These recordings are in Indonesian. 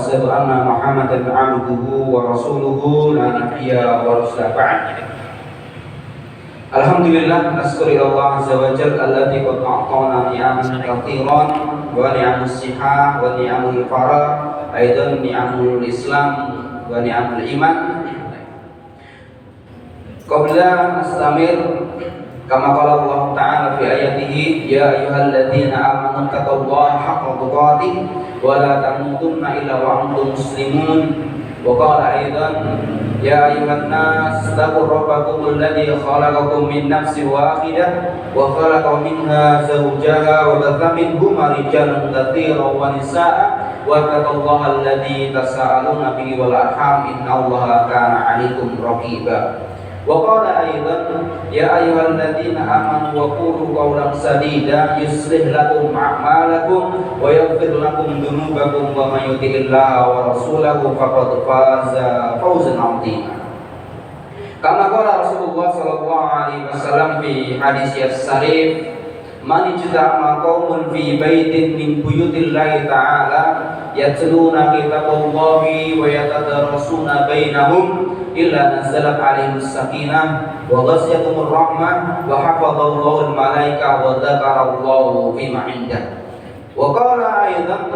وأشهد أن محمدا عبده ورسوله لا نبي ورسول بعد. Alhamdulillah, nasyukuri Allah azza wa jalla alladzi qad a'tana ni'aman katsiran wa ni'amus sihah wa ni'amul farah aidan ni'amul islam wa ni'amul iman. Qabla nastamir kama qala Allah ta'ala fi ayatihi ya ayyuhalladzina amanu taqullaha haqqa tuqatih wa la tamutunna illa wa antum muslimun. Wa qala aidan ya ayyuhan nas taqur rabbakum alladzi khalaqakum min nafsin wahidah wa khalaqa minha zawjaha wa batha minhuma rijalan katsiran wa nisaa'a wa taqullaha alladzi tasaaluna bihi wal arham innallaha kana 'alaikum raqiba. Wa qala aidan ya ayyuhalladzina amanu wa qulu qawlan sadida yuslih lakum a'malakum wa yaghfir lakum dhunubakum wa may yuti'illaha wa rasulahu faqad faza fawzan 'azima. Kama qala Rasulullah sallallahu alaihi wasallam fi hadis as-sarif man ijtama'a qaumun fi baitin min buyutillahi ta'ala yatluna kitaballahi wa yatadarasuna bainahum illa nazalat alaihimus sakinah wa ghasyatumur rahmah wa hafadallahu al-malaika wa dzakarallahu fima 'indah. Wa qala aidan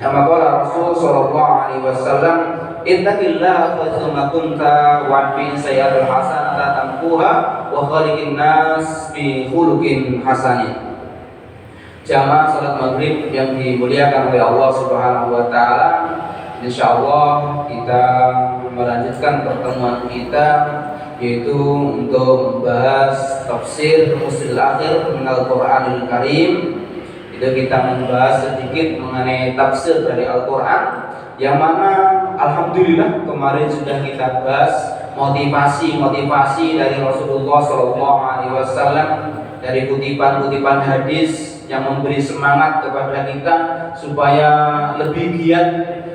kama qala Rasul sallallahu alaihi wasallam ittaqillaha fathumma kunta wa fi sayyatil hasanata tamkuha wa khaliqin nas bi khuluqin hasanin. Jamaah salat maghrib yang dimuliakan oleh Allah Subhanahu wa taala, insyaallah kita melanjutkan pertemuan kita yaitu untuk membahas tafsir Musil Akhir minal Qur'anil Karim. Itu kita membahas sedikit mengenai tafsir dari Al-Qur'an yang mana alhamdulillah kemarin sudah kita bahas motivasi dari Rasulullah SAW dari kutipan-kutipan hadis yang memberi semangat kepada kita supaya lebih giat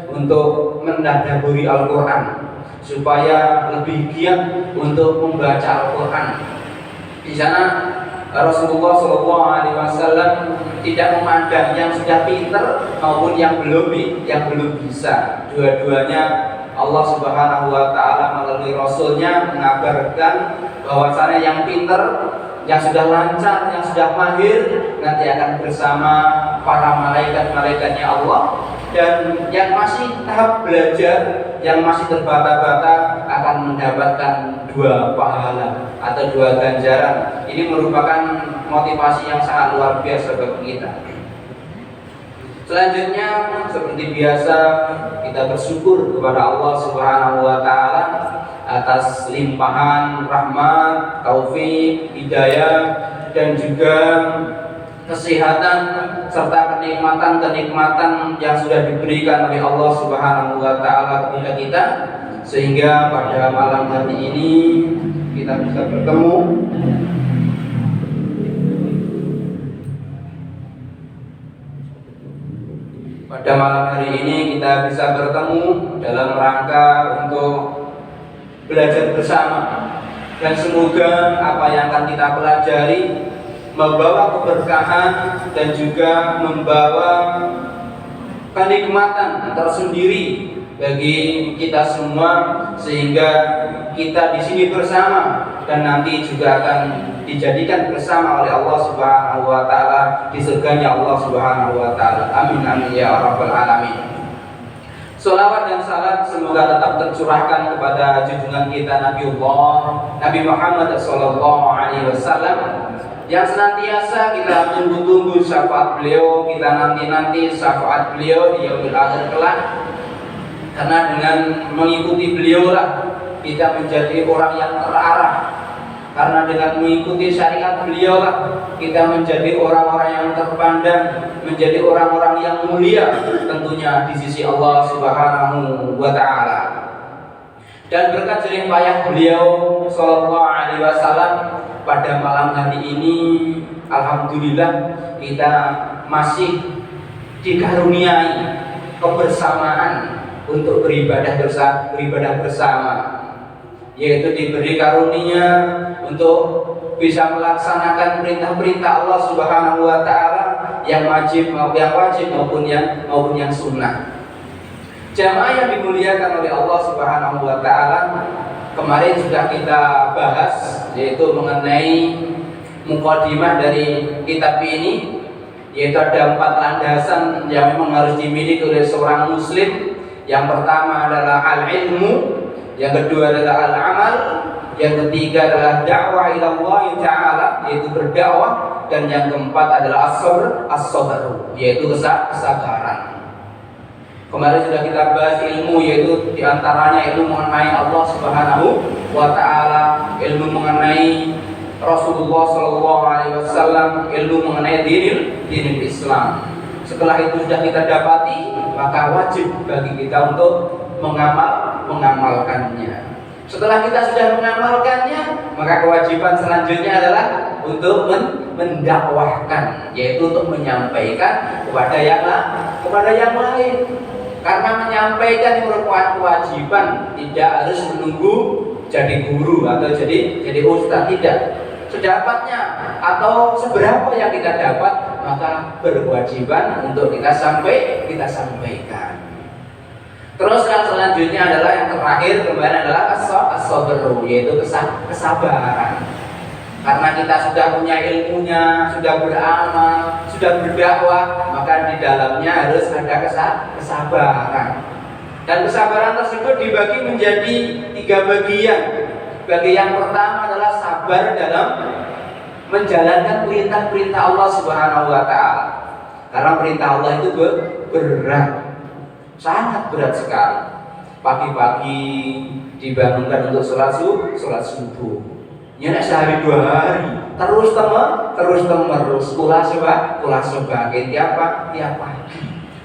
untuk mendadaburi Al-Qur'an, supaya lebih giat untuk membaca Al-Qur'an. Di sana Rasulullah SAW tidak memandang yang sudah pintar maupun yang belum bisa. Dua-duanya Allah Subhanahu wa taala melalui Rasulnya mengabarkan bahwasanya yang pintar, yang sudah lancar, yang sudah mahir nanti akan bersama para malaikat-malaikatnya Allah, dan yang masih tahap belajar, yang masih terbata-bata akan mendapatkan 2 pahala atau 2 ganjaran. Ini merupakan motivasi yang sangat luar biasa bagi kita. Selanjutnya seperti biasa kita bersyukur kepada Allah Subhanahu wa taala atas limpahan rahmat, taufik, hidayah dan juga kesehatan serta kenikmatan-kenikmatan yang sudah diberikan oleh Allah Subhanahu wa taala kepada kita, sehingga pada malam hari ini kita bisa bertemu dalam rangka untuk belajar bersama, dan semoga apa yang akan kita pelajari membawa keberkahan dan juga membawa kenikmatan tersendiri bagi kita semua, sehingga kita di sini bersama dan nanti juga akan dijadikan bersama oleh Allah Subhanahu wa taala di surganya Allah Subhanahu wa taala. Amin amin ya rabbal alamin. Salawat dan salat semoga tetap tercurahkan kepada junjungan kita Nabi Muhammad sallallahu alaihi wasallam yang senantiasa kita tunggu-tunggu syafaat beliau, kita nanti syafaat beliau di yaumil akhir kelak. Karena dengan mengikuti beliau lah kita menjadi orang yang terarah. Karena dengan mengikuti syariat beliau lah kita menjadi orang-orang yang terpandang, menjadi orang-orang yang mulia tentunya di sisi Allah Subhanahu wa taala. Dan berkat jerih payah beliau sallallahu alaihi wasallam pada malam hari ini alhamdulillah kita masih dikaruniai kebersamaan untuk beribadah bersama, yaitu diberi karunia untuk bisa melaksanakan perintah-perintah Allah Subhanahu wa taala yang wajib maupun yang sunnah. Jamaah yang dimuliakan oleh Allah Subhanahu wa taala, kemarin sudah kita bahas yaitu mengenai mukadimah dari kitab ini, yaitu ada 4 landasan yang memang harus dimiliki oleh seorang muslim. Yang pertama adalah al-ilmu, yang kedua adalah al-amal, yang ketiga adalah dakwah ila Allah Ta'ala, yaitu berdakwah, dan yang keempat adalah as-sabr, yaitu kesabaran. Kemarin sudah kita bahas ilmu, yaitu diantaranya ilmu mengenai Allah Subhanahu wa Ta'ala, ilmu mengenai Rasulullah Sallallahu Alaihi Wasallam, ilmu mengenai dinil Islam. Setelah itu sudah kita dapati, maka wajib bagi kita untuk mengamalkannya. Setelah kita sudah mengamalkannya, maka kewajiban selanjutnya adalah untuk mendakwahkan, yaitu untuk menyampaikan kepada yang lain. Karena menyampaikan merupakan kewajiban, tidak harus menunggu jadi guru atau jadi ustaz, tidak. Sedapatnya atau seberapa yang kita dapat, maka berkewajiban untuk kita sampaikan. Terus yang selanjutnya adalah yang terakhir kemarin adalah as-sabr, yaitu kesabaran. Karena kita sudah punya ilmunya, sudah beramal, sudah berdakwah, maka di dalamnya harus ada kesabaran. Dan kesabaran tersebut dibagi menjadi 3 bagian. Bagian pertama adalah sabar dalam menjalankan perintah-perintah Allah Subhanahu wa Ta'ala. Karena perintah Allah itu berat, sangat berat sekali. Pagi-pagi dibangunkan untuk sholat subuh. Ya nek sehari 2 hari terus kula sebagai tiap pagi.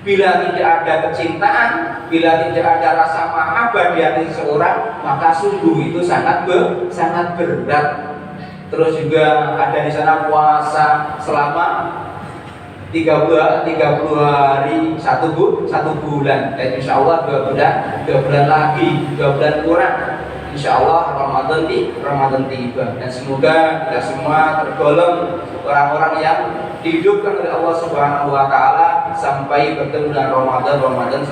Bila tidak ada kecintaan, bila tidak ada rasa mahabbah di hati seseorang, maka sungguh itu sangat berat. Terus juga ada di sana puasa selama 30 hari 1 bulan, dan insya Allah 2 bulan lagi, 2 bulan kurang, insya Allah Ramadan tiba. Dan semoga kita semua tergolong orang-orang yang dihidupkan oleh Allah Subhanahu wa Ta'ala sampai bertemu dengan Ramadan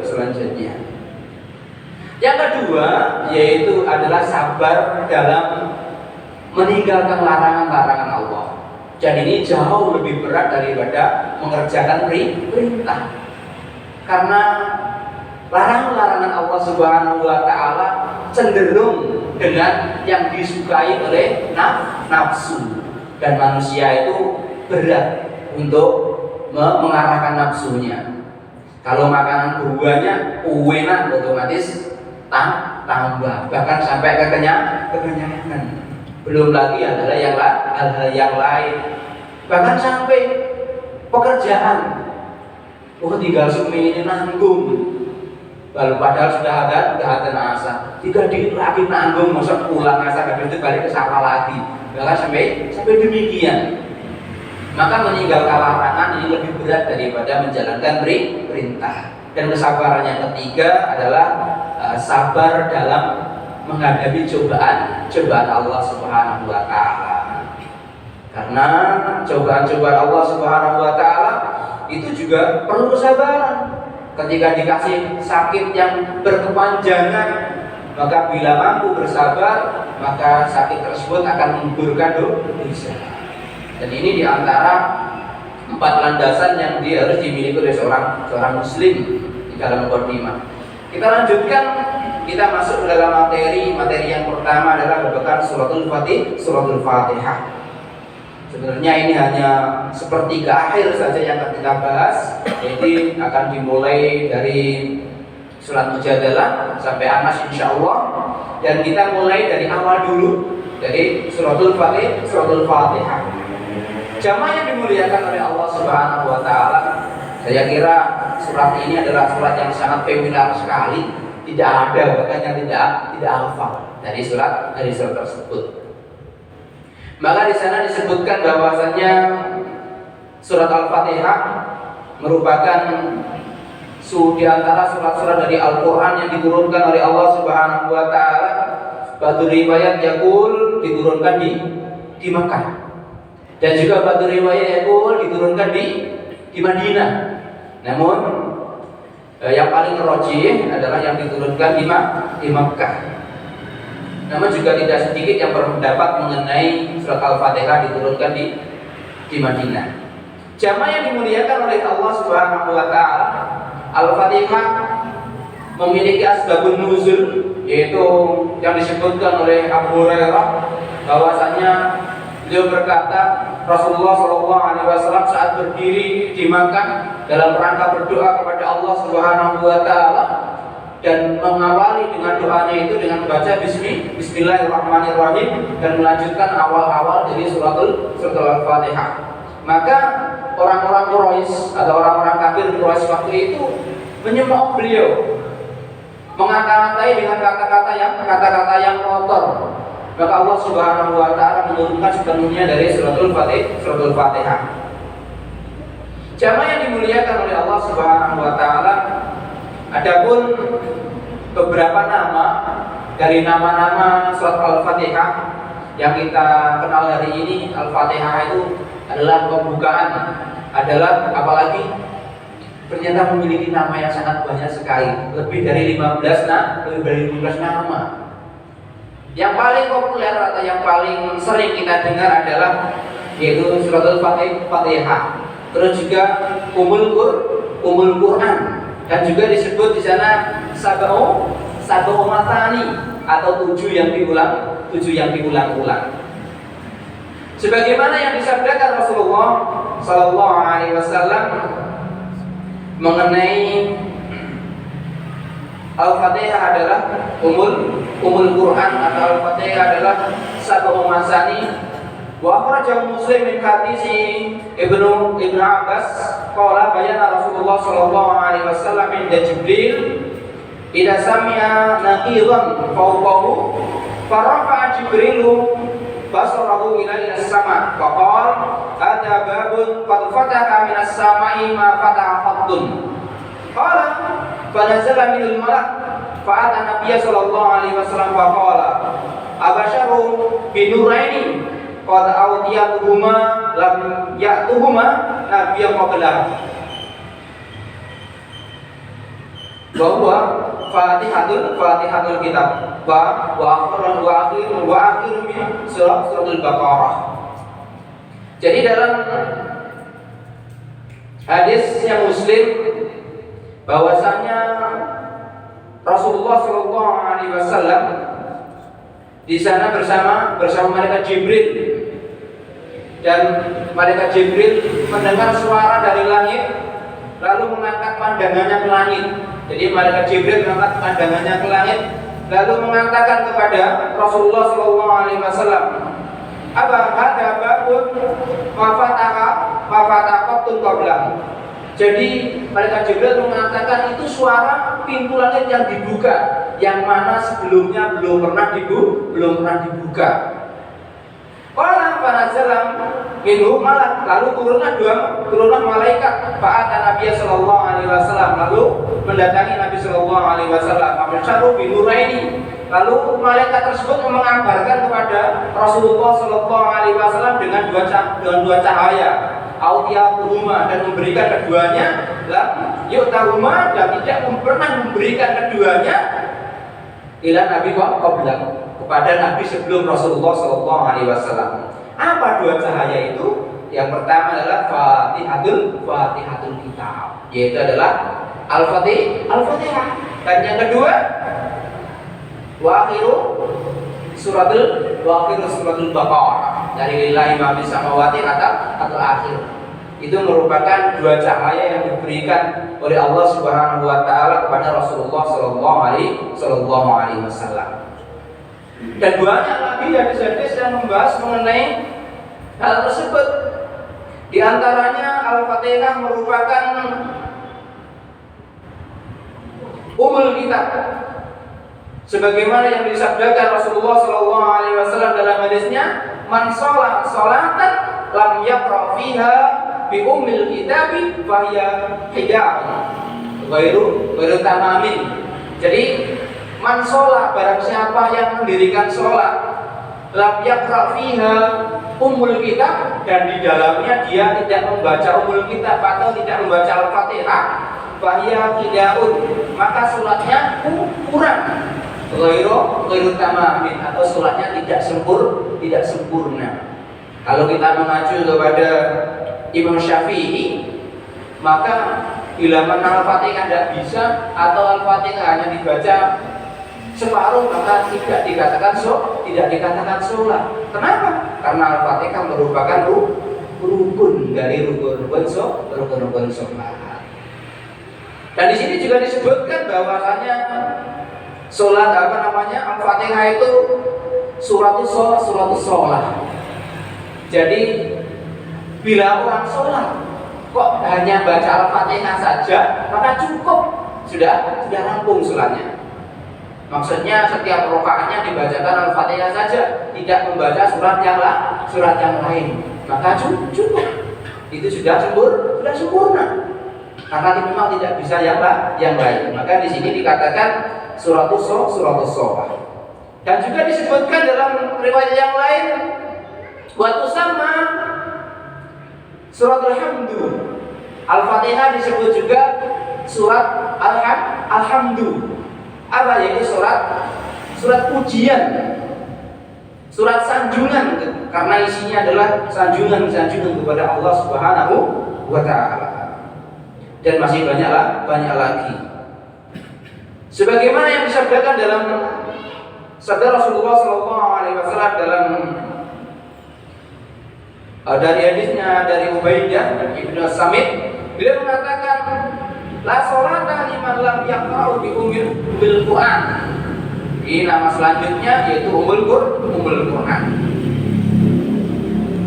selanjutnya. Yang kedua yaitu adalah sabar dalam meninggalkan larangan-larangan Allah. Dan ini jauh lebih berat daripada mengerjakan perintah. Karena larangan-larangan Allah Subhanahu wa Ta'ala cenderung dengan yang disukai oleh nafsu, dan manusia itu berat untuk mengarahkan nafsunya. Kalau makanan buahnya enak, otomatis tambah, bahkan sampai kekenyangan. Belum lagi adalah hal-hal yang lain, bahkan sampai pekerjaan. Tinggal ini nanggung, padahal sudah ada asa. Tiga dikit lagi nanggung, masa pulang asa, habis itu balik ke sawah lagi. Bahkan sampai demikian. Maka meninggalkan larangan ini lebih berat daripada menjalankan perintah. Dan kesabaran yang ketiga adalah sabar dalam menghadapi cobaan Allah Subhanahu wa Ta'ala. Karena cobaan Allah Subhanahu wa Ta'ala itu juga perlu kesabaran. Ketika dikasih sakit yang berkepanjangan, maka bila mampu bersabar, maka sakit tersebut akan menggugurkan dosa. Dan ini diantara 4 landasan yang harus dimiliki oleh seorang muslim di dalam mukadimah. Kita lanjutkan, kita masuk ke dalam materi yang pertama adalah merupakan suratul Fatihah. Sebenarnya ini hanya sepertiga akhir saja yang akan kita bahas. Jadi akan dimulai dari surat Mujadalah sampai Anas insyaallah, dan kita mulai dari awal dulu, dari suratul Fatihah. Jamaah yang dimuliakan oleh Allah Subhanahu wa Ta'ala, saya kira surat ini adalah surat yang sangat familiar sekali. Tidak ada bahkan yang tidak hafal dari surat tersebut. Maka di sana disebutkan bahwasanya surat Al-Fatihah merupakan di antara surat-surat dari Al-Quran yang diturunkan oleh Allah Subhanahu wa Ta'ala. Batu riwayat yaqul diturunkan di Makkah, dan juga batu riwayat yaqul diturunkan di Madinah. Namun Yang paling rajih adalah yang diturunkan di Makkah. Namun juga tidak sedikit yang berpendapat mengenai surat Al-Fatihah diturunkan di Madinah. Jamaah yang dimuliakan oleh Allah Subhanahu wa taala, Al-Fatihah memiliki asbabun nuzul, yaitu yang disebutkan oleh Abu Hurairah bahwasanya beliau berkata, Rasulullah SAW saat berdiri di Makkah dalam rangka berdoa kepada Allah Subhanahu wa taala dan mengawali dengan doanya itu dengan membaca Bismillahirrahmanirrahim dan melanjutkan awal-awal dari surat Al-Fatihah. Maka orang-orang Quraisy atau orang-orang kafir Quraisy waktu itu menyembah beliau, mengata-ngatai dengan kata-kata yang kotor. Maka Allah Subhanahu wa taala menurunkan sepenuhnya dari suratul Fatihah. Jamaah yang dimuliakan oleh Allah Subhanahu wa taala, adapun beberapa nama dari nama-nama surat Al-Fatihah yang kita kenal hari ini, Al-Fatihah itu adalah pembukaan, adalah apalagi ternyata memiliki nama yang sangat banyak sekali, lebih dari 15 nama. Yang paling populer atau yang paling sering kita dengar adalah yaitu surat Al-Fatihah. Terus juga Ummul Quran, dan juga disebut di sana Sab'u Matani atau 7 yang diulang-ulang. Sebagaimana yang disabdakan Rasulullah sallallahu alaihi wasallam mengenai Al-Fatihah adalah Ummul Quran atau Al-Fatihah adalah Sab'u Masani. Wa akhrajahu Muslim min hadisi Ibnu Abbas qala bayana Rasulullah sallallahu alaihi wasallam inda Jibril idza sami'a naqidan fawqahu farafa'a Jibrilu basarahu ila as-sama' faqala ada babun qad fataha min as-sama'i ma fataha qaddun qala fanazala minal malak fa'ata nabiyya sallallahu alaihi wasallam faqala abasharu binuraini qad awtiyatuhuma lam ya'tuhuma nabiyyan qablahu bahwa Fatihatul Kitab wa akhiru min suratul Baqarah. Jadi dalam hadisnya Muslim bahwasanya Rasulullah sallallahu alaihi wasallam di sana bersama malaikat Jibril, dan malaikat Jibril mendengar suara dari langit lalu mengangkat pandangannya ke langit. Jadi malaikat Jibril mengangkat pandangannya ke langit lalu mengatakan kepada Rasulullah sallallahu alaihi wasallam, "Aba hada babun mafataqatun qablahu." Jadi malaikat Jibril mengatakan itu suara pintu langit yang dibuka, yang mana sebelumnya belum pernah dibuka. Qala fanazalam minhu malak, lalu turunlah malaikat fa'ata Nabi sallallahu alaihi wasallam, lalu mendatangi Nabi sallallahu alaihi wasallam. Absyaru binuraini, lalu malaikat tersebut mengabarkan kepada Rasulullah sallallahu alaihi wasallam dengan dua cahaya, autiyatuhuma, dan memberikan keduanya, lam yu'tahuma, dan tidak pernah memberikan keduanya ila Nabi qabla, kepada Nabi sebelum Rasulullah sallallahu alaihi wasallam. Apa dua cahaya itu? Yang pertama adalah Fatihatul Kitab, yaitu adalah Al-Fatihah. Dan yang kedua wa akhiru suratul Baqarah, dari lillahi ma fis samawati atau akhir. Itu merupakan dua cahaya yang diberikan oleh Allah Subhanahu wa taala kepada Rasulullah sallallahu alaihi wasallam. Dan banyak lagi hadis-hadis yang membahas mengenai hal tersebut. Di antaranya Al-Fatihah merupakan Ummul Kitab, sebagaimana yang disabdakan Rasulullah sallallahu alaihi wasallam dalam hadisnya, "Man shalat shalatan lam yaqra fiha bi ummil kitabi fahiya hijab ghairu tamamin." Jadi man sholat, barang siapa yang mendirikan sholat, lam yaqra fiha ummul kitab, dan di dalamnya dia tidak membaca ummul kitab atau tidak membaca Al-Fatihah, fahiya qidaun, maka sholatnya kurang. Ghairu tamamin, atau sholatnya tidak sempurna. Kalau kita mengacu kepada Imam Syafi'i, maka bila mana Al-Fatihah tidak bisa atau Al-Fatihah hanya dibaca separuh, maka tidak dikatakan sholat. Kenapa? Karena Al-Fatihah merupakan rukun dari rukun sholat. Dan di sini juga disebutkan bahwasanya sholat Al-Fatihah itu suratus sholat. Jadi bila orang sholat kok hanya baca Al-Fatihah saja, maka cukup, sudah rampung sholatnya. Maksudnya setiap rakaatnya dibacakan Al-Fatihah saja, tidak membaca surat yang lain, maka cukup. Itu sudah sempurna. Karena memang tidak bisa yang lain. Maka di sini dikatakan suratus sholat. Dan juga disebutkan dalam riwayat yang lain, waktu sama surat Alhamdu. Al-Fatihah disebut juga surat Alhamdu. Apa yaitu surat pujian, surat sanjungan, karena isinya adalah sanjungan kepada Allah Subhanahu wa Ta'ala. Dan masih banyak lagi. Sebagaimana yang disabdakan dalam sabda Rasulullah SAW dalam dari hadisnya dari Ubaidah ibn Samit, beliau mengatakan, la sholata liman lam yaqra'u bil Qur'an. Ini nama selanjutnya yaitu Ummul Qur'an.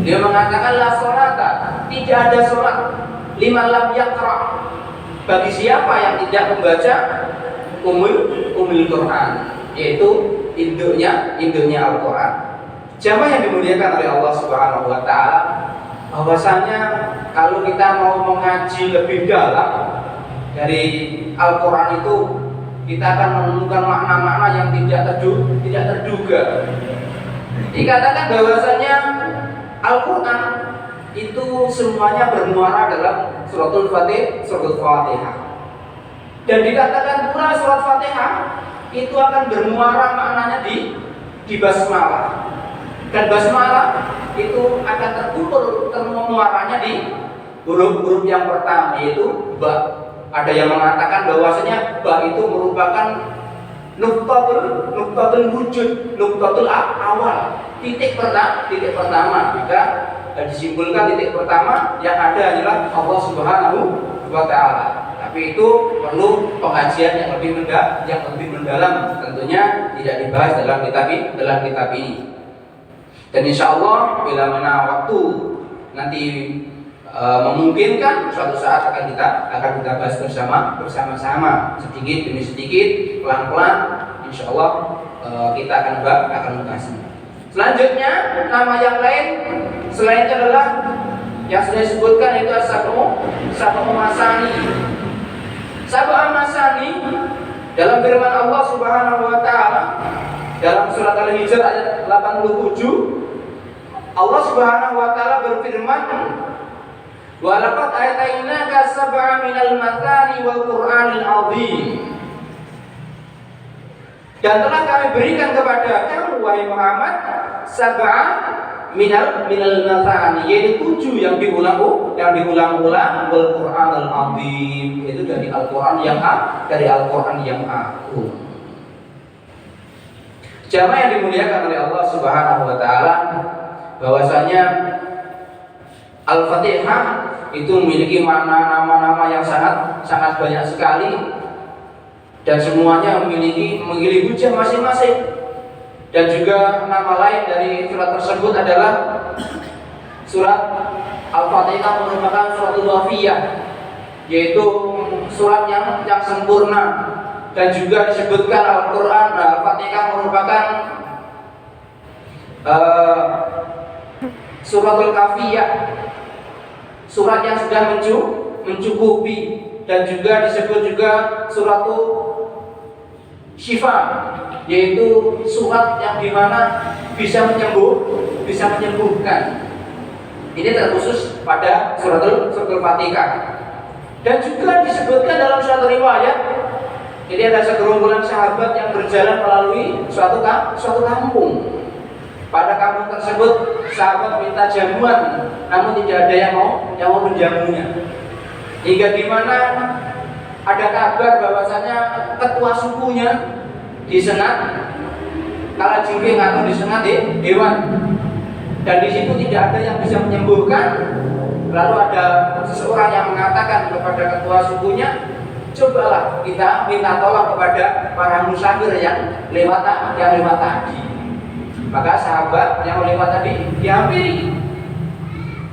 Beliau mengatakan la sholata, tidak ada sholat liman lam yaqra', bagi siapa yang tidak membaca Ummul Qur'an, yaitu induknya Al-Qur'an. Jamaah yang dimuliakan oleh Allah Subhanahu wa Ta'ala, bahwasanya kalau kita mau mengaji lebih dalam dari Al-Quran itu, kita akan menemukan makna-makna yang tidak terduga. Dikatakan bahwasanya Al-Quran itu semuanya bermuara dalam suratul Fatihah. Dan dikatakan pula surat Fatihah itu akan bermuara maknanya di basmalah. Dan basmalah itu akan terkumpul muaranya di huruf-huruf yang pertama, yaitu ba. Ada yang mengatakan bahwasanya ba itu merupakan nuktatul wujud, nuktatul awal, titik pertama. Maka disimpulkan titik pertama yang ada adalah Allah Subhanahu wa Ta'ala. Tapi itu perlu pengajian yang lebih mendalam, tentunya tidak dibahas dalam kitab ini. Dan insya Allah bila mana waktu nanti memungkinkan, suatu saat akan kita bahas bersama-sama, sedikit demi sedikit, pelan-pelan, insya Allah kita akan membahasnya. Selanjutnya nama yang lain selain adalah yang sudah disebutkan, itu Sab'u Masani. Sab'u Masani dalam firman Allah Subhanahu wa Ta'ala dalam surat Al-Hijr ayat 87, Allah Subhanahu wa Ta'ala berfirman, wa laqad atainaka sab'a minal mathani wal Qur'anil 'azim. Dan telah kami berikan kepada kamu wahai Muhammad sab'a minal mathani, yaitu 7 yang diulang-ulang, wal Qur'anil 'azim, itu dari Al-Qur'an yang agung. Jamaah yang dimuliakan oleh Allah Subhanahu wa Ta'ala, bahwasanya Al-Fatihah itu memiliki makna nama-nama yang sangat banyak sekali, dan semuanya memiliki hujah masing-masing. Dan juga nama lain dari surat tersebut adalah surat Al-Fatihah merupakan suratul wafiyah, yaitu surat yang sempurna. Dan juga disebutkan Al-Quran, Al-Fatihah merupakan suratul kafiyah, surat yang sudah mencukupi. Dan juga disebut juga suratul syifa, yaitu surat yang dimana bisa menyembuhkan. Ini terkhusus pada suratul Fatihah. Dan juga disebutkan dalam suatu riwayat, jadi ada segerombolan sahabat yang berjalan melalui suatu kampung. Pada kampung tersebut sahabat minta jamuan, namun tidak ada yang mau menjamunya. Hingga di mana ada kabar bahwasanya ketua sukunya disengat kala jengking atau disengat dewan. Dan di situ tidak ada yang bisa menyembuhkan. Lalu ada seseorang yang mengatakan kepada ketua sukunya, cobalah kita minta tolong kepada para musafir yang lewat tadi. Maka sahabat yang lewat tadi dihampiri,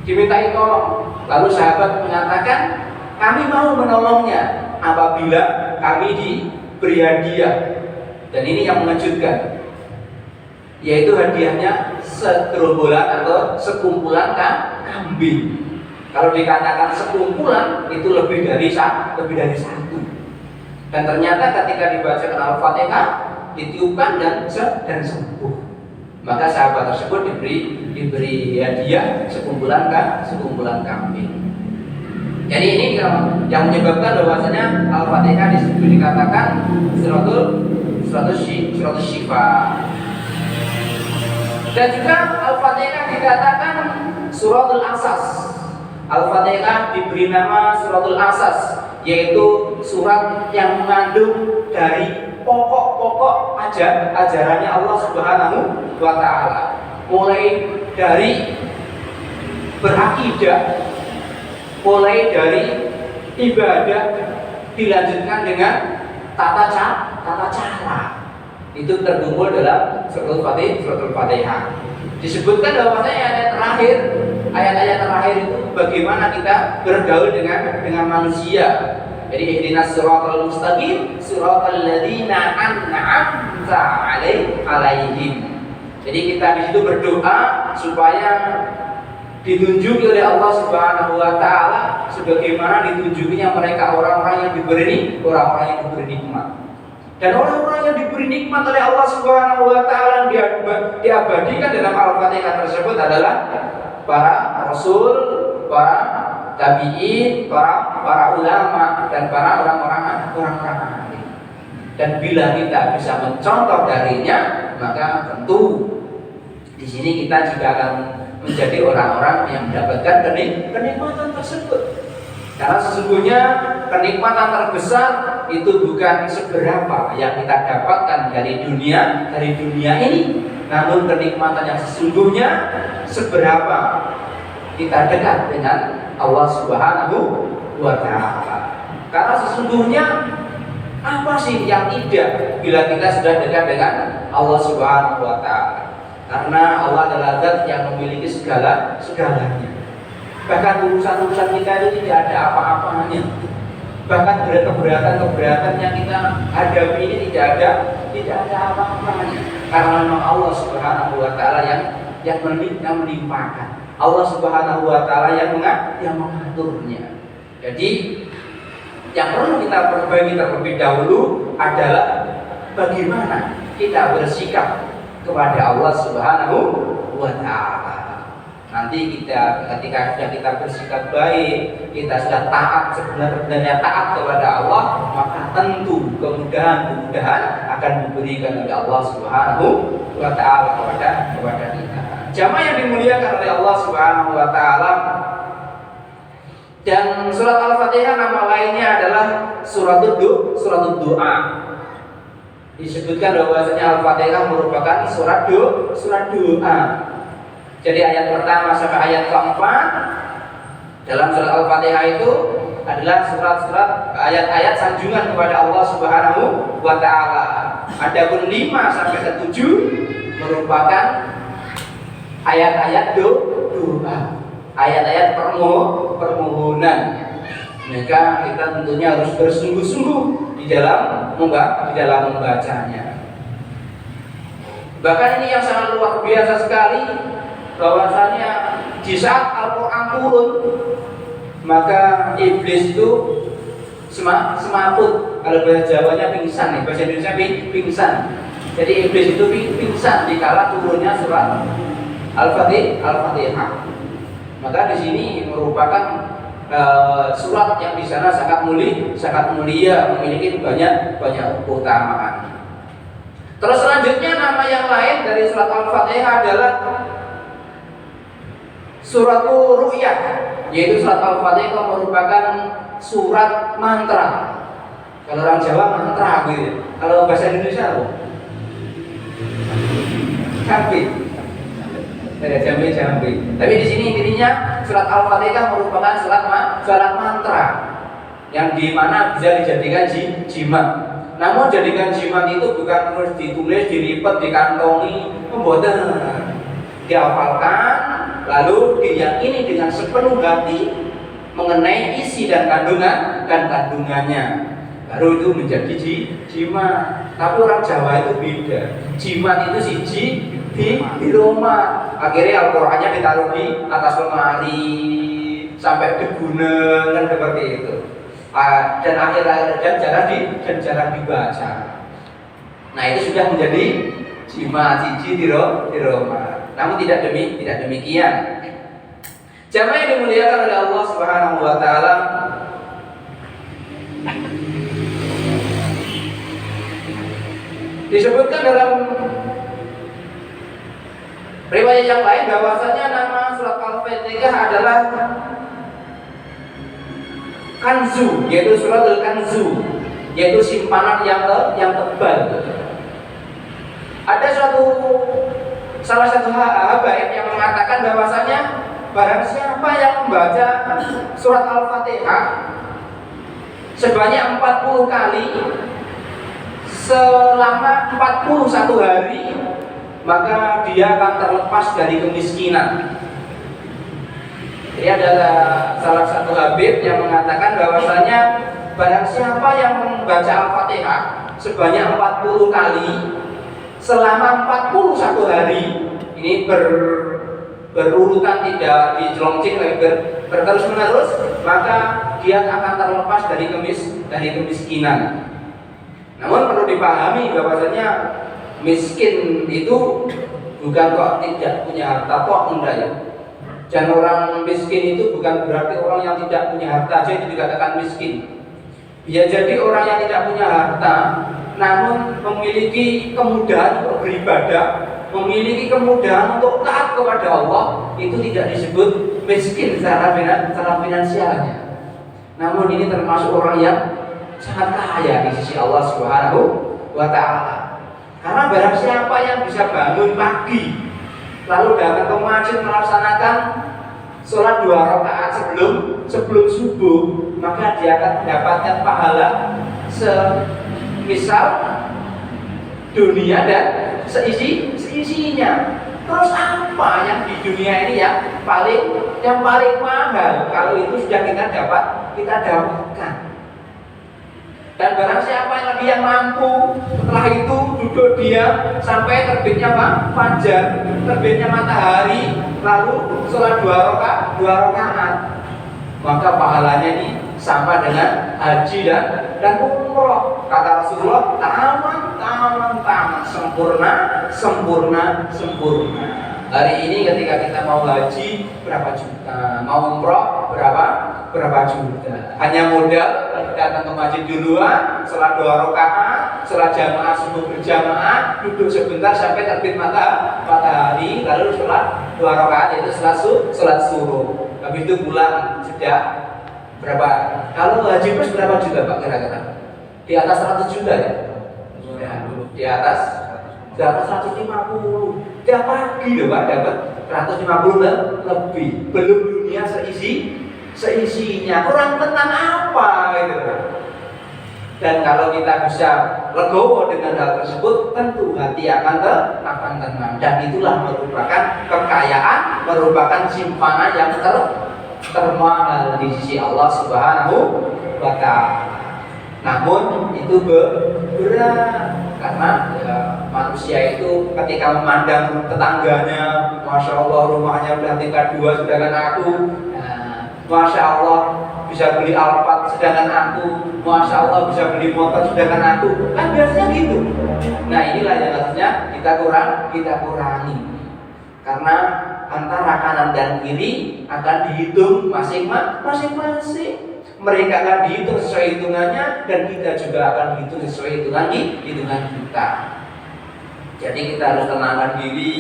dimintai tolong. Lalu sahabat mengatakan, kami mau menolongnya apabila kami diberi hadiah. Dan ini yang mengejutkan, yaitu hadiahnya segerombolan atau sekumpulan kambing. Kalau dikatakan sekumpulan itu lebih dari satu. Dan ternyata ketika dibacakan Al-Fatihah ditiupkan dan sembuh. Maka sahabat tersebut diberi hadiah sekumpulan kambing. Jadi ini yang menyebabkan bahwasanya Al-Fatihah disebut dikatakan suratul syifa. Dan juga Al-Fatihah dikatakan suratul asas. Al-Fatihah diberi nama suratul asas, yaitu surat yang mengandung dari pokok-pokok ajarannya Allah Subhanahu wa Ta'ala, mulai dari berakidah, mulai dari ibadah, dilanjutkan dengan tata cara. Itu terkumpul dalam suratul Fatihah. Disebutkan bahwasanya ayat-ayat terakhir itu bagaimana kita bergaul dengan manusia. Jadi ihdinas siratal mustaqim siratal ladzina an'amta 'alaihim. Jadi kita di situ berdoa supaya ditunjuki oleh Allah Subhanahu wa Ta'ala sebagaimana ditunjukinya mereka orang-orang yang diberi nikmat. Dan orang-orang yang diberi nikmat oleh Allah Subhanahu wa Ta'ala diabadikan dalam Al-Fatihah tersebut adalah para rasul, para tabi'in, para ulama, dan para orang-orang alim. Dan bila kita bisa mencontoh darinya, maka tentu di sini kita juga akan menjadi orang-orang yang mendapatkan kenikmatan tersebut. Karena sesungguhnya kenikmatan terbesar itu bukan seberapa yang kita dapatkan dari dunia ini, namun kenikmatan yang sesungguhnya seberapa kita dekat dengan Allah Subhanahu wa Ta'ala. Karena sesungguhnya apa sih yang tidak bila kita sudah dekat dengan Allah Subhanahu wa Ta'ala? Karena Allah adalah zat yang memiliki segalanya. Bahkan urusan-urusan kita itu tidak ada apa-apanya. Bahkan keberatan yang kita hadapi ini tidak ada apa-apanya. Karena memang Allah Subhanahu wa Ta'ala yang melimpahkan. Allah Subhanahu wa Ta'ala yang mengaturnya. Jadi yang perlu kita perbaiki terlebih dahulu adalah bagaimana kita bersikap kepada Allah Subhanahu wa Ta'ala. Nanti ketika sudah kita bersikap baik, kita sudah taat sebenarnya taat kepada Allah, maka tentu kemudahan akan diberikan oleh Allah Subhanahu wa Ta'ala kepada kita. Jamaah yang dimuliakan oleh Allah Subhanahu wa Ta'ala. Dan surat Al-Fatihah nama lainnya adalah suratul doa. Disebutkan bahwasanya Al-Fatihah merupakan surat doa. Jadi ayat pertama sampai ayat keempat dalam surat Al-Fatihah itu adalah surat-surat ayat-ayat sanjungan kepada Allah Subhanahu wa Ta'ala. Adapun 5 sampai ke 7 merupakan ayat-ayat doa, ayat-ayat permohonan. Maka kita tentunya harus bersungguh-sungguh di dalam membacanya. Bahkan ini yang sangat luar biasa sekali, bahwasanya di saat Al-Quran turun, maka iblis itu semaput. Kalau bahasa Jawanya pingsan nih, bahasa Indonesia pingsan. Jadi iblis itu pingsan dikala turunnya surat Al-Fatihah. Maka di sini merupakan surat yang di sana sangat mulia, memiliki banyak keutamaan. Terus selanjutnya nama yang lain dari surat Al-Fatihah adalah suratul ru'yah, yaitu surat Al-Fatihah merupakan surat mantra. Kalau orang Jawa mantra gitu. Kalau bahasa Indonesia apa? Jambi. Jambi. Tapi di sini intinya surat Al-Fatihah merupakan surat mantra yang dimana bisa dijadikan jimat. Namun jadikan jimat itu bukan terus ditulis, diripet, dikantongi, membuatnya dihafalkan, lalu diyakini dengan sepenuh hati mengenai isi dan kandungannya. Baru itu menjadi jimat. Tapi orang Jawa itu beda. Jimat itu siji di rumah. Akhirnya Al-Qur'annya ditaruh di atas lemari sampai digunakan kan seperti itu. Dan akhir-akhir jarang dibaca. Nah itu sudah menjadi jimat siji di rumah. Namun tidak demikian. Jamaah yang dimuliakan oleh Allah Subhanahu wa taala, disebutkan dalam riwayat yang lain bahwasanya nama surat Al-Fatihah adalah kanzu, yaitu surat al-kanzu, yaitu simpanan yang tebal. Ada salah satu habaib yang mengatakan bahwasanya barang siapa yang membaca surat Al-Fatihah sebanyak 40 kali selama 41 hari, maka dia akan terlepas dari kemiskinan. Ini adalah salah satu habib yang mengatakan bahwasanya barang siapa yang membaca Al-Fatihah sebanyak 40 kali selama 41 hari, ini berurutan, tidak dijelongcing, berterus menerus, maka dia akan terlepas dari kemiskinan. Namun perlu dipahami bahwasanya miskin itu bukan kok tidak punya harta, kok enggak ya. Dan orang miskin itu bukan berarti orang yang tidak punya harta aja itu dikatakan miskin. Ya jadi orang yang tidak punya harta namun memiliki kemudahan untuk beribadah, memiliki kemudahan untuk taat kepada Allah, itu tidak disebut miskin secara finansialnya. Namun ini termasuk orang yang sangat kaya di sisi Allah Subhanahu wa taala. Karena barang siapa yang bisa bangun pagi lalu datang ke masjid melaksanakan sholat 2 rakaat sebelum subuh, maka dia akan mendapatkan pahala semisal dunia dan seisinya. Terus apa yang di dunia ini yang paling mahal? Kalau itu sudah kita dapatkan. Dan barang siapa yang mampu setelah itu duduk dia sampai terbitnya fajar, terbitnya matahari, lalu sholat 2 rakaat, maka pahalanya ini sama dengan haji dan umroh. Kata Rasulullah, taman, sempurna. Hari ini ketika kita mau haji berapa juta, mau umroh berapa juta. Hanya modal datang ke masjid duluan, sholat 2 rakaat, sholat jamaah subuh berjamaah, duduk sebentar sampai terbit matahari, lalu sholat 2 rakaat, yaitu sholat subuh. Habis itu pulang sudah berapa? Kalau haji plus berapa juta Pak kira-kira? Di atas 100 juta ya? Di atas 150. Tiap pagi loh Pak dapat 150 lebih. Belum dunia seisinya. Kurang tentang apa gitu. Dan kalau kita bisa legowo dengan hal tersebut, tentu hati akan tenang. Dan itulah merupakan kekayaan, merupakan simpanan yang termahal di sisi Allah Subhanahu wa taala. Namun itu berat karena manusia itu ketika memandang tetangganya, masya Allah rumahnya udah tingkat 2 sedangkan aku, masya Allah bisa beli Alphard sedangkan aku, masya Allah bisa beli motor sedangkan aku, kan biasanya gitu. Nah inilah yang harusnya kita kurangi, karena antara kanan dan kiri akan dihitung masing-masing. Mereka akan dihitung sesuai hitungannya dan kita juga akan dihitung sesuai hitungan kita. Jadi kita harus tenangkan diri,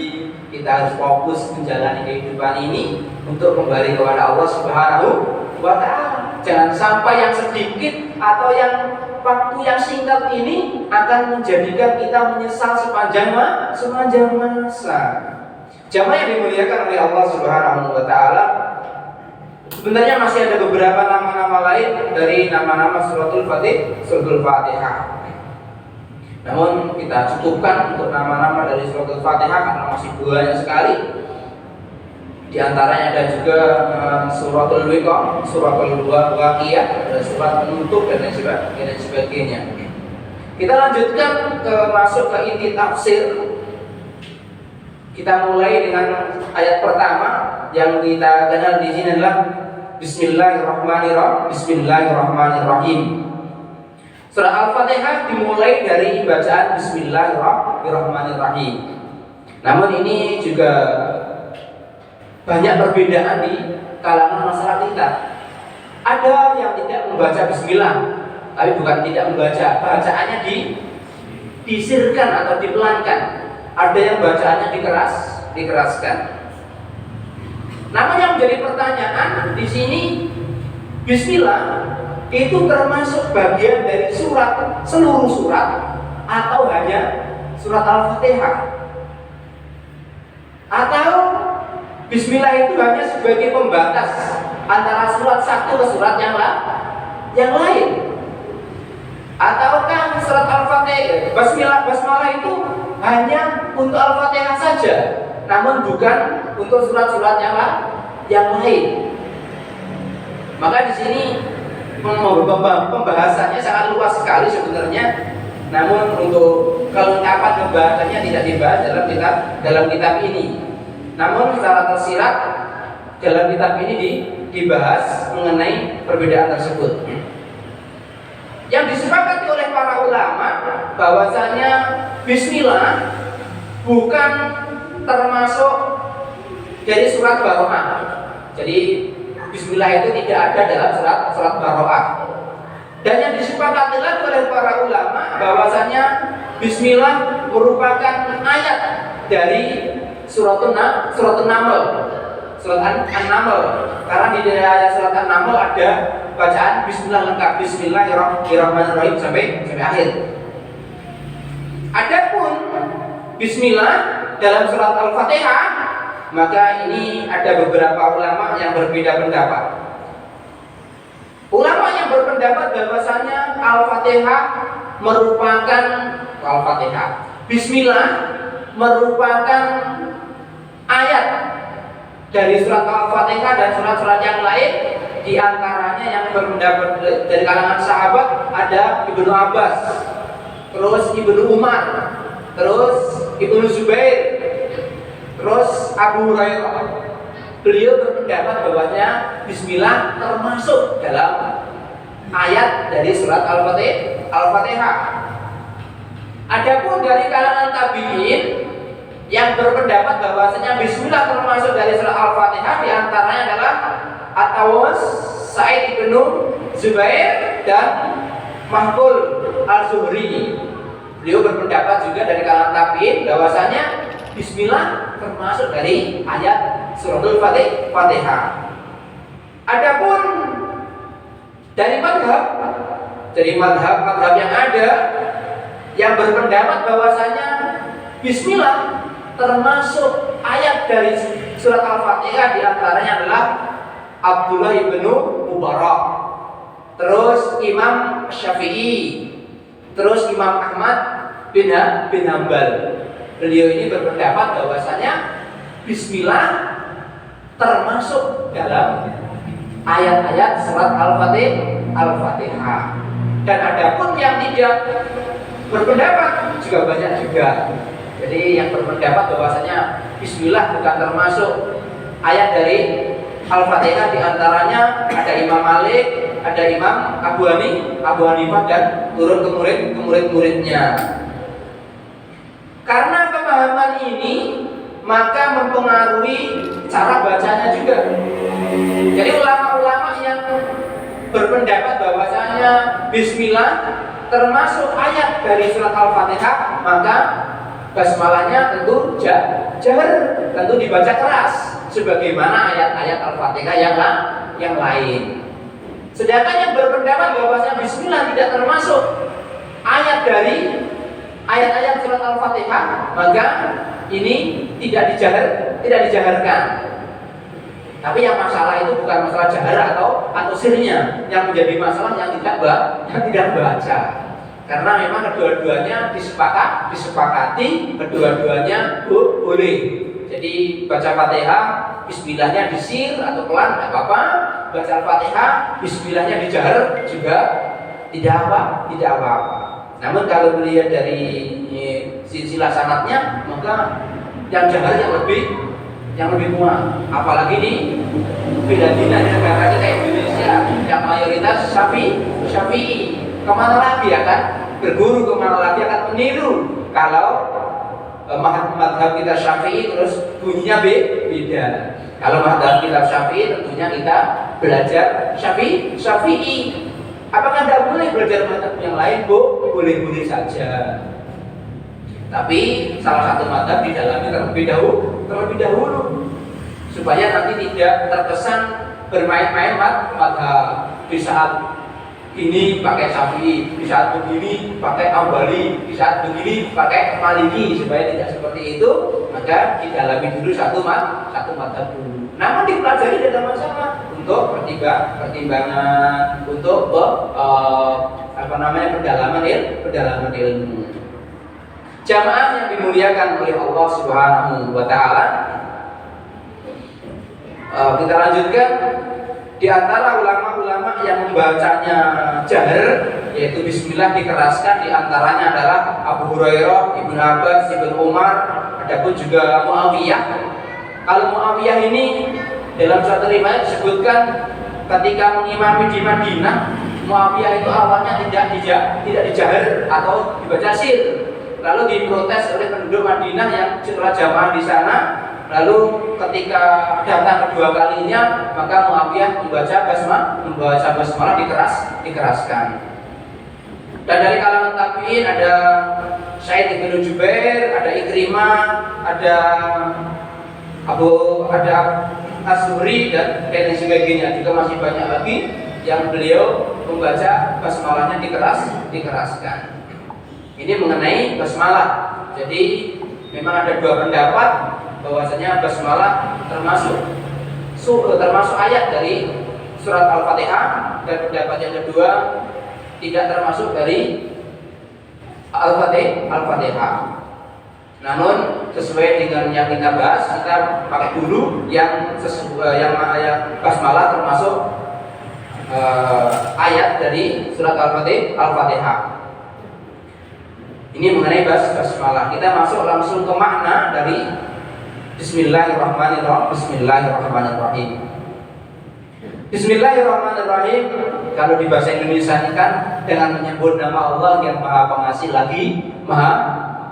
kita harus fokus menjalani kehidupan ini untuk kembali kepada Allah Subhanahu wa Ta'ala. Jangan sampai yang sedikit atau yang waktu yang singkat ini akan menjadikan kita menyesal sepanjang masa. Jamaah yang dimuliakan oleh Allah Subhanahu wa Ta'ala, sebenarnya masih ada beberapa nama-nama lain dari nama-nama suratul Fatihah. Namun kita cukupkan untuk nama-nama dari suratul Fatihah karena masih banyak sekali. Di antaranya ada juga suratul Wiqah, suratul Waqiyah, surat penutup dan lain sebagainya. Kita lanjutkan masuk ke inti tafsir. Kita mulai dengan ayat pertama yang kita kenal di sini adalah Bismillahirrahmanirrahim. Surah Al-Fatihah dimulai dari bacaan Bismillahirrahmanirrahim. Namun ini juga banyak perbedaan di kalangan masyarakat kita. Ada yang tidak membaca Bismillah, tapi bukan tidak membaca, bacaannya disirkan atau dipelankan. Ada yang bacaannya dikeraskan. Namun yang menjadi pertanyaan di sini, Bismillah itu termasuk bagian dari seluruh surat atau hanya surat Al-Fatihah? Atau Bismillah itu hanya sebagai pembatas antara surat satu ke surat yang lain? Ataukah surat Al-Fatihah, Basmalah itu hanya untuk Al-Fatihah saja, namun bukan untuk surat-surat yang lain? Maka di sini pembahasannya sangat luas sekali sebenarnya. Namun untuk kelengkapan pembahasannya tidak dibahas dalam kitab ini. Namun secara tersirat dalam kitab ini dibahas mengenai perbedaan tersebut. Yang disepakati oleh para ulama bahwasanya Bismillah bukan termasuk dari surat Baroah. Jadi Bismillah itu tidak ada dalam surat Baroah. Dan yang disepakati lagi oleh para ulama bahwasanya Bismillah merupakan ayat dari surat An-Naml. Surat An-Naml. Karena di dalam surat An-Naml ada bacaan Bismillah lengkap, Bismillahirrahmanirrahim sampai akhir. Adapun Bismillah dalam surat Al-Fatihah, maka ini ada beberapa ulama yang berbeda pendapat. Ulama yang berpendapat bahwasanya Bismillah merupakan ayat dari surat Al-Fatihah dan surat-surat yang lain. Di antaranya yang berpendapat dari kalangan sahabat ada Ibnu Abbas, terus Ibnu Umar, terus Ibnu Zubair, terus Abu Hurairah. Beliau berpendapat bahwasanya Bismillah termasuk dalam ayat dari surat Al-Fatihah. Adapun dari kalangan tabi'in yang berpendapat bahwasanya Bismillah termasuk dari surat Al-Fatihah, di antaranya adalah At-Tawas, Sa'id ibnu Zubair, dan Mahful Al-Zuhri. Beliau berpendapat juga dari kalangan tabi'in bahwasanya Bismillah termasuk dari ayat suratul Fatihah. Adapun dari madhab yang ada yang berpendapat bahwasanya Bismillah termasuk ayat dari surat Al-Fatihah, di antaranya adalah Abdullah ibnu Mubarak, terus Imam Syafi'i, terus Imam Ahmad bin Hanbal. Beliau ini berpendapat bahwasanya Bismillah termasuk dalam ayat-ayat surat Al-Fatihah. Dan adapun yang tidak berpendapat juga banyak juga. Jadi yang berpendapat bahwasanya Bismillah bukan termasuk ayat dari Al-Fatihah, di antaranya ada Imam Malik, ada Imam Abu Hanifah dan turun ke murid-muridnya. Karena pemahaman ini maka mempengaruhi cara bacanya juga. Jadi ulama-ulama yang berpendapat bahwasanya bismillah termasuk ayat dari surat Al-Fatihah, maka basmalahnya tentu jahar, tentu dibaca keras sebagaimana ayat-ayat Al-Fatihah yang lain. Sedangkan yang berpendapat bahwasanya bismillah tidak termasuk ayat dari ayat-ayat surat Al-Fatihah, maka ini tidak dijaharkan. Tapi yang masalah itu bukan masalah jahar atau sirnya, yang menjadi masalah yang tidak baca. Karena memang kedua-duanya disepakati, kedua-duanya boleh. Jadi baca Fatihah, bismillahnya disir atau pelan tidak apa-apa. Baca Al-Fatihah, bismillahnya dijahar juga tidak apa-apa. Namun kalau melihat dari silsilah sanadnya, maka yang jahar yang lebih kuat. Apalagi di Filipina, negara kita Indonesia yang mayoritas Syafi'i. Kemana lagi akan berguru, kemana lagi akan meniru kalau madhab kita Syafi'i terus bunyinya beda. Kalau madhab kita Syafi'i tentunya kita belajar Syafi'i. Apakah tidak boleh belajar madhab yang lain? Boleh saja. Tapi salah satu madhab didalami terlebih dahulu supaya nanti tidak terkesan bermain-main madhab. Di saat ini pakai Syafi'i, di saat begini pakai Ambali, di saat begini pakai Maliki, supaya tidak seperti itu, maka didalami dulu satu madhab dulu. Namun dipelajari tidak ada masalah untuk pertimbangan, untuk pendalaman ilmu. Jamaah yang dimuliakan oleh Allah Subhanahu wa Ta'ala, kita lanjutkan. Di antara ulama-ulama yang membacanya jahar, yaitu bismillah dikeraskan, di antaranya adalah Abu Hurairah, Ibnu Abbas, Ibnu Umar, adapun juga Muawiyah. Kalau Muawiyah ini dalam suatu riwayat disebutkan ketika mengimami di Madinah, Muawiyah itu awalnya tidak dijahar atau dibaca sir. Lalu diprotes oleh penduduk Madinah yang setelah jamaah di sana. Lalu ketika datang kedua kalinya, maka Muawiyah membaca basmalah dikeraskan. Dan dari kalangan tabi'in ada Sa'id bin Jubair, ada Ikrimah, ada As-Zuhri dan lain sebagainya. Juga masih banyak lagi yang beliau membaca basmalahnya dikeraskan. Ini mengenai basmalah. Jadi memang ada dua pendapat bahwasanya basmalah termasuk ayat dari surat Al-Fatihah, dan pendapat yang kedua tidak termasuk dari Al-Fatihah. Namun sesuai dengan yang kita bahas, kita pakai dulu yang basmalah termasuk ayat dari surat Al-Fatihah. Ini mengenai basmalah. Kita masuk langsung ke makna dari Bismillahirrahmanirrahim. Bismillahirrahmanirrahim kalau di bahasa Indonesia ini kan dengan menyebut nama Allah yang Maha Pengasih lagi Maha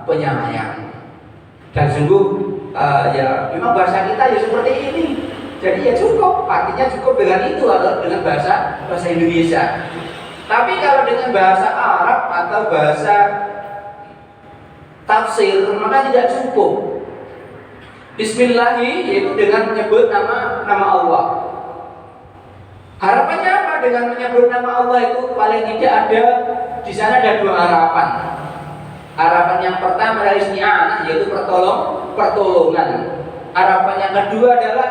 Penyayang. Dan sungguh ya memang bahasa kita ya seperti ini. Jadi ya cukup, artinya cukup dengan itu atau dengan bahasa Indonesia. Tapi kalau dengan bahasa Arab atau bahasa tafsir maka tidak cukup. Bismillahi yaitu dengan menyebut nama Allah. Harapannya apa dengan menyebut nama Allah itu? Paling tidak ada di sana ada dua harapan. Harapan yang pertama dari isti'anah yaitu pertolongan. Harapan yang kedua adalah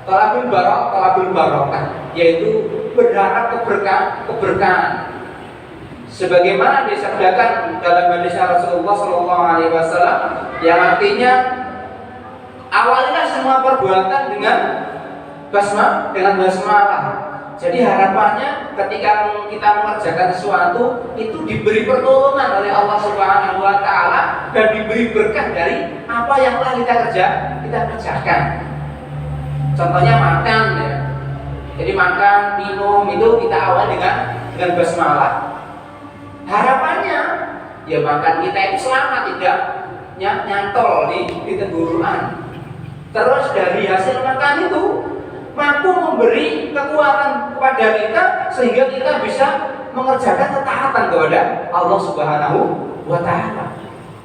talabul barokah yaitu berharap keberkahan. Sebagaimana disabdakan dalam hadis Rasulullah SAW yang artinya awalnya semua perbuatan dengan basmalah. Jadi harapannya ketika kita mengerjakan sesuatu itu diberi pertolongan oleh Allah Subhanahu wa Ta'ala dan diberi berkah dari apa yang telah kita kerjakan. Contohnya makan ya. Jadi makan, minum itu kita awal dengan basmalah. Harapannya ya makan kita itu selamat, nyantol di tenggorokan. Terus dari hasil makan itu mampu memberi kekuatan kepada kita sehingga kita bisa mengerjakan ketaatan kepada Allah Subhanahu wa taala.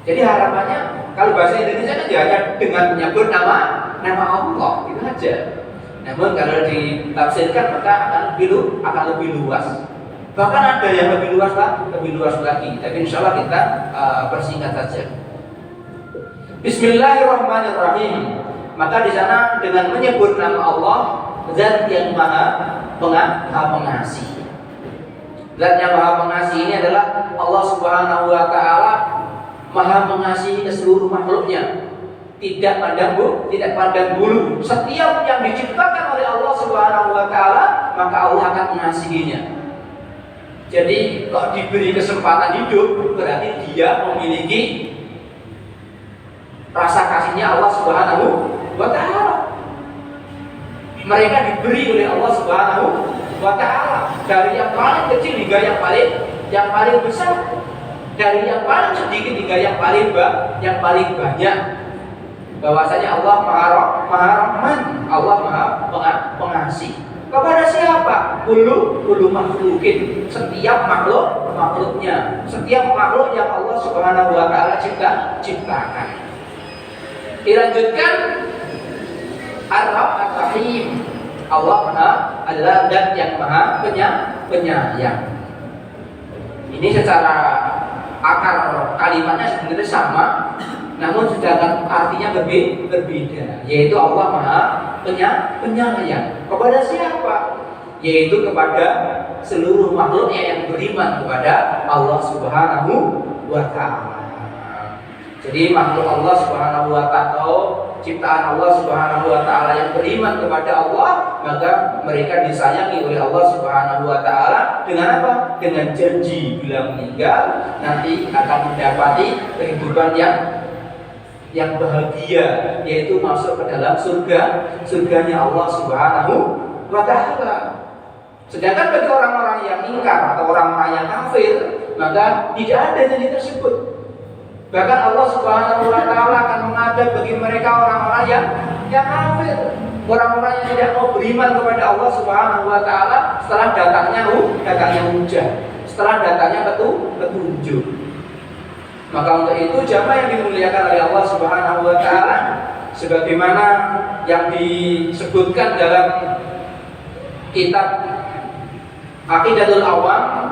Jadi harapannya kalau bahasa Indonesia kan hanya dengan menyebut nama Allah itu aja. Namun kalau ditafsirkan maka akan lebih luas. Bahkan ada yang lebih luas lagi. Tapi insya Allah kita persingkat saja. Bismillahirrahmanirrahim. Maka di sana dengan menyebut nama Allah, Zat yang Maha Pengasih. Zat yang Maha Pengasih ini adalah Allah Subhanahu wa taala, Maha mengasihi ke seluruh makhluknya. Tidak pandang bulu. Setiap yang diciptakan oleh Allah Subhanahu wa taala, maka Allah akan mengasihinya. Jadi kalau diberi kesempatan hidup, berarti dia memiliki rasa kasihnya Allah Subhanahu wa taala. Mereka diberi oleh Allah Subhanahu wa taala dari yang paling kecil hingga yang paling besar, dari yang paling sedikit hingga yang paling banyak. Bahwasanya Allah Maha Rahman, Allah Maha Pengasih. Kepada siapa? Kullu makhlukin, setiap makhluknya, setiap makhluk yang Allah Subhanahu wa taala ciptakan. Dilanjutkan Ar-Rahim. Allah adalah Zat yang Maha Penyayang. Ini secara akar kalimatnya sebenarnya sama, namun sedangkan artinya berbeda, yaitu Allah Maha Penyayang. Kepada siapa? Yaitu kepada seluruh makhluknya yang beriman kepada Allah Subhanahu wa taala. Jadi makhluk Allah Subhanahu wa taala, ciptaan Allah Subhanahu wa taala yang beriman kepada Allah, maka mereka disayangi oleh Allah Subhanahu wa taala dengan apa? Dengan janji bila meninggal nanti akan mendapati kehidupan yang bahagia, yaitu masuk ke dalam surganya Allah Subhanahu wa taala. Sedangkan bagi orang-orang yang ingkar atau orang-orang yang kafir, maka tidak ada janji tersebut. Bahkan Allah Subhanahu wa taala akan mengadab bagi mereka orang-orang yang kafir, orang-orang yang tidak mau beriman kepada Allah Subhanahu wa taala setelah datangnya hujan, setelah datangnya petunjuk. Maka untuk itu jamaah yang dimuliakan oleh Allah Subhanahu wa taala, sebagaimana yang disebutkan dalam kitab Aqidatul Awam,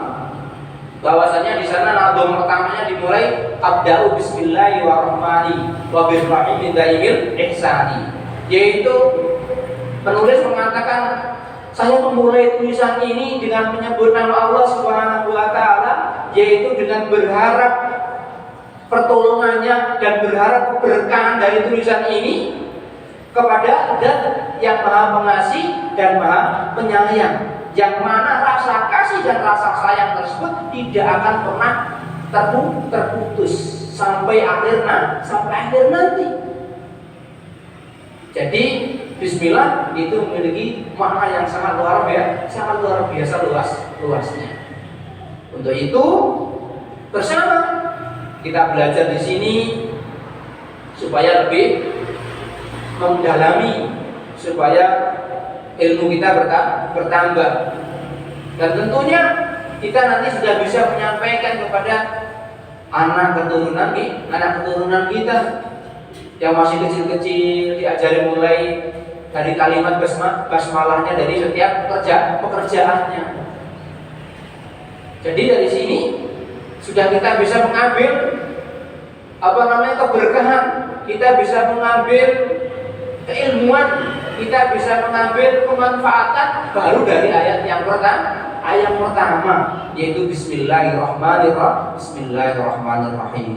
bahwasanya di sana nadom pertamanya dimulai abda'u bismillahirrahmanirrahim daimil ihsani, yaitu penulis mengatakan saya memulai tulisan ini dengan menyebut nama Allah Subhanahu wa taala, yaitu dengan berharap pertolongannya dan berharap keberkahan dari tulisan ini kepada Zat yang Maha Pengasih dan Maha Penyayang, yang mana rasa kasih dan rasa sayang tersebut tidak akan pernah terputus sampai akhir nanti. Jadi Bismillah itu memiliki makna yang sangat luar biasa luasnya. Untuk itu bersama kita belajar di sini supaya lebih mendalami, supaya ilmu kita bertambah, dan tentunya kita nanti sudah bisa menyampaikan kepada anak keturunan kita yang masih kecil-kecil, diajari mulai dari kalimat basmalahnya dari setiap pekerjaannya. Jadi dari sini sudah kita bisa mengambil keberkahan, kita bisa mengambil keilmuan, kita bisa mengambil kemanfaatan baru dari ayat yang pertama, yaitu Bismillahirrahmanirrahim.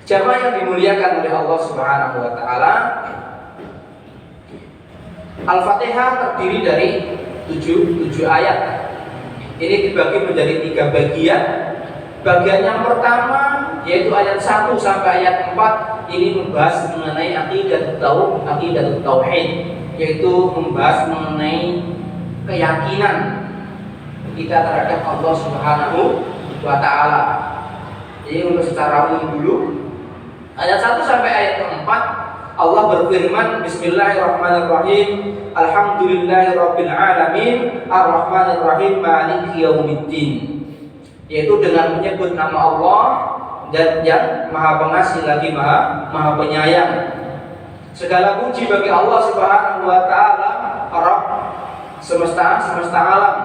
Jamaah yang dimuliakan oleh Allah Subhanahu wa taala, Al-Fatihah terdiri dari 7 ayat. Ini dibagi menjadi 3 bagian. Bagian yang pertama yaitu ayat 1 sampai ayat 4 ini membahas mengenai aqidat tauhid, yaitu membahas mengenai keyakinan kita terhadap Allah Subhanahu wa taala. Jadi untuk secara umum dulu, Ayat 1 sampai ayat keempat Allah berfirman, Bismillahirrahmanirrahim, Alhamdulillahirabbil alamin, Arrahmanirrahim, Maliki yaumiddin. Yaitu dengan menyebut nama Allah dan yang Maha Pengasih lagi Maha Penyayang. Segala puji bagi Allah Subhanahu wa taala, Rabb semesta alam.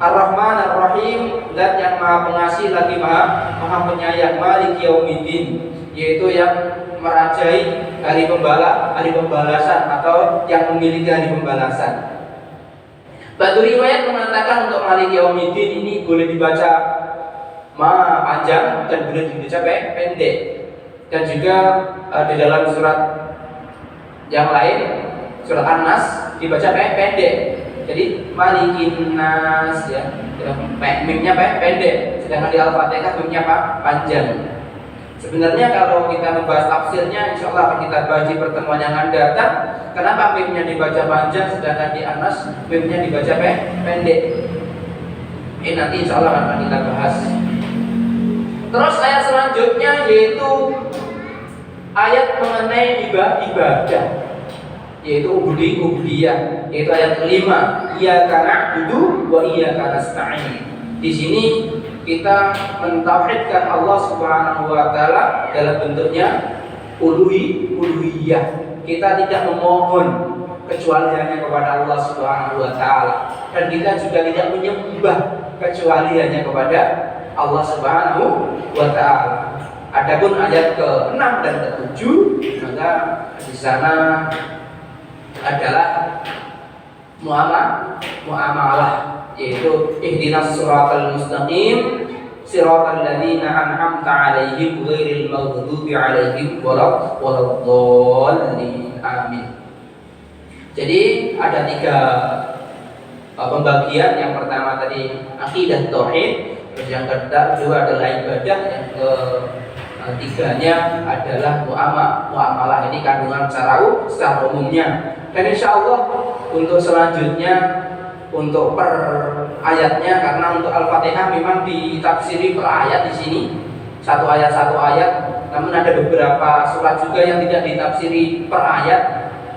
Ar-Rahman Ar-Rahim, zat yang Maha Pengasih lagi Maha Penyayang. Maliki yaumiddin, yaitu yang merajai hari pembalasan atau yang memiliki hari pembalasan. Batu riwayat mengatakan untuk Maliki yaumiddin ini boleh dibaca panjang dan boleh dibaca pendek. Dan juga di dalam surat yang lain, surat An-Nas, dibaca pendek. Jadi Malikin Nas, ya, mimnya pendek, sedangkan di Al-Fatihah mimnya panjang. Sebenarnya kalau kita membahas tafsirnya, insya Allah akan kita bahas di pertemuan yang akan datang. Kenapa mimnya dibaca panjang, sedangkan di An-Nas mimnya dibaca pendek? Ini nanti insya Allah akan kita bahas. Terus ayat selanjutnya yaitu ayat mengenai ibadah, yaitu ubudiyah, yaitu ayat kelima, iyyaka na'budu wa iyyaka nasta'in. Di sini kita mentauhidkan Allah Subhanahu wa taala dalam bentuknya uluhiyah. Kita tidak memohon kecuali hanya kepada Allah Subhanahu wa taala, dan kita juga tidak menyembah kecuali hanya kepada Allah Subhanahu wa taala. Adapun ayat ke-6 dan ke-7, maka di sana adalah muamalah, yaitu ihdinas siratal mustaqim siratal ladzina an'amta 'alaihim ghairil maghdubi 'alaihim waladdallin. Amin. Jadi ada 3 pembagian. Yang pertama tadi akidah tauhid, terus yang kedua adalah ibadah, yang ketiganya adalah muamalah. Ini kandungan secara umumnya. Dan insya Allah untuk selanjutnya, untuk per ayatnya, karena untuk Al-Fatihah memang ditafsiri per ayat di sini, satu ayat, namun ada beberapa surat juga yang tidak ditafsiri per ayat.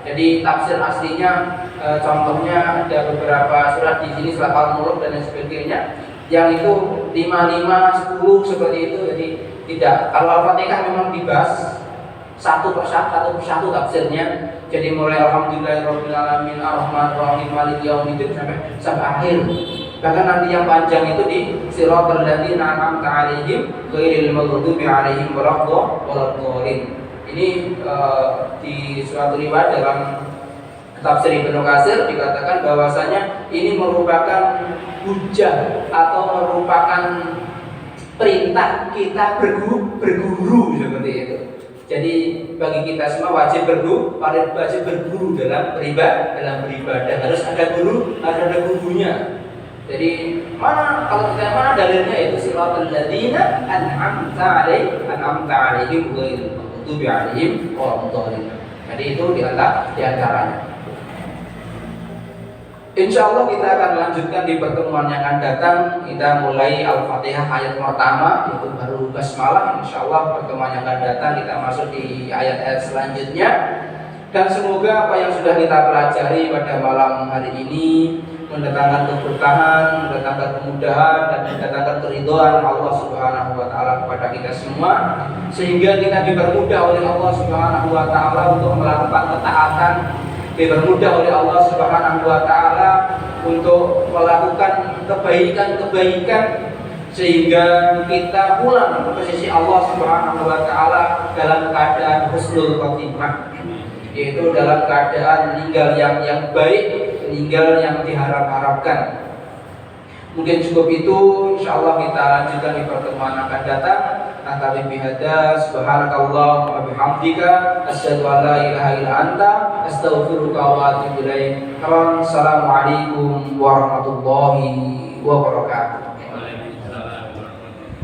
Jadi tafsir aslinya, contohnya ada beberapa surat di sini, surat Al-Mulk dan lain sebagainya, yang itu 5, 10 seperti itu. Jadi tidak, kalau Al-Fatihah memang dibahas satu persatu tafsirnya. Jadi mulai Alhamdulillahirabbil alamin, Ar-Rahmanir-Rahim, Maliki yaumiddin sampai akhir. Bahkan nanti yang panjang itu di siratal ladzina an'amta 'alaihim ghairil maghdubi 'alaihim waladdallin. Ini di suatu riwayat dalam tafsir Ibnu Katsir dikatakan bahwasanya ini merupakan hujah atau merupakan perintah kita berguru seperti itu. Jadi bagi kita semua wajib berguru dalam beribadah. Harus ada guru, harus ada gurunya. Jadi kalau dalilnya itu siratal ladzina an'amta 'alaihim ghairil maghdubi 'alaihim waladdallin. Jadi itu di antaranya. Insya Allah kita akan lanjutkan di pertemuan yang akan datang. Kita mulai Al-Fatihah ayat pertama, yaitu baru basmalah. Insya Allah pertemuan yang akan datang kita masuk di ayat-ayat selanjutnya. Dan semoga apa yang sudah kita pelajari pada malam hari ini mendatangkan keberkahan, mendatangkan kemudahan, dan mendatangkan keridhaan Allah Subhanahu wa taala kepada kita semua, sehingga kita dipermudah oleh Allah Subhanahu wa taala untuk melakukan ketaatan, dipermudah oleh Allah Subhanahu wa taala untuk melakukan kebaikan-kebaikan, sehingga kita pulang ke sisi Allah Subhanahu wa taala dalam keadaan husnul khotimah, yaitu dalam keadaan meninggal yang baik, meninggal yang diharap-harapkan. Mungkin cukup itu, insyaallah kita lanjutkan di pertemuan akan datang. Naktabi bihadza, subhanakallahumma wa bihamdika, asyhadu an la ilaha illa anta, astaghfiruka wa atubu ilaik. Assalamualaikum warahmatullahi wabarakatuh.